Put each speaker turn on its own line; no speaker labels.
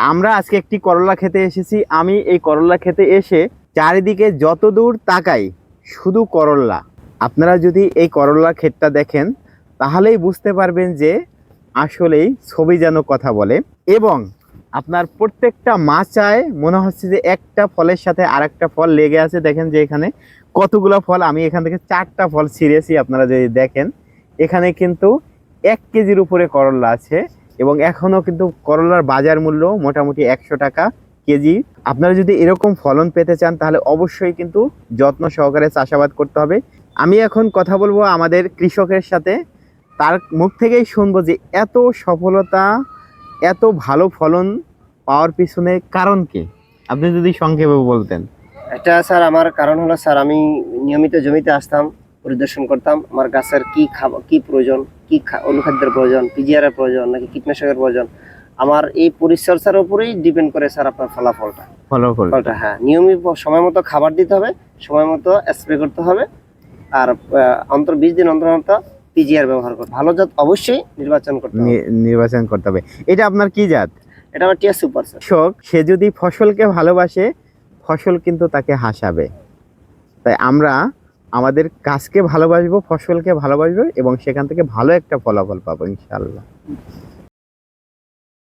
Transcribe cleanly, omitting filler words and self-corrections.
আমরা আজকে একটি করলা খেতে এসেছি। আমি এই করলা খেতে এসে চারিদিকে যত দূর তাকাই শুধু করলা। আপনারা যদি এই করলা ক্ষেতটা দেখেন তাহলেই বুঝতে পারবেন যে আসলেই ছবি যেন কথা বলে। এবং আপনার প্রত্যেকটা মাচায় মনে হচ্ছে যে একটা ফলের সাথে আরেকটা ফল লেগে আছে। দেখেন যে এখানে কতগুলো ফল, আমি এখান থেকে 4টা ফল ছিঁড়েছি। আপনারা যদি দেখেন এখানে কিন্তু 1 কেজির উপরে করলা আছে এবং এখনো কিন্তু করলার বাজার মূল্য মোটামুটি 100 টাকা কেজি। আপনারা যদি এরকম ফলন পেতে চান তাহলে অবশ্যই কিন্তু যত্ন সহকারে চাষাবাদ করতে হবে। আমি এখন কথা বলবো আমাদের কৃষকের সাথে, তার মুখ থেকেই শুনবো যে এত সফলতা, এত ভালো ফলন পাওয়ার পিছনে কারণ কি, আপনি যদি সংক্ষেপে বলতেন।
এটা স্যার আমার কারণ হলো স্যার, আমি নিয়মিত জমিতে আসতাম, পরিদর্শন করতাম আমার গাছের কি খাবার, কি প্রয়োজন, কি অনুখাদ্যের প্রয়োজন, পিজিআর এর প্রয়োজন নাকি কীটনাশকের প্রয়োজন। আমার এই পরিচর্যার উপরেই ডিপেন্ড করে স্যার আপনার ফলাফলটা। হ্যাঁ, নিয়মিত সময় মতো খাবার দিতে হবে, সময় মতো স্প্রে করতে হবে, আর অন্তর 20 দিন অন্তর অন্তর পিজিআর ব্যবহার করতে, ভালো জাত অবশ্যই নির্বাচন করতে হবে।
এটা আপনার কি জাত?
এটা আমার টিয়া সুপার স্যার।
কৃষক সে যদি ফসলকে ভালোবাসে, ফসল কিন্তু তাকে হাসাবে। তাই আমরা আমাদের গাছকে ভালোবাসবো, ফসলকে ভালোবাসবো এবং সেখান থেকে ভালো একটা ফলাফল পাবো ইনশাআল্লাহ।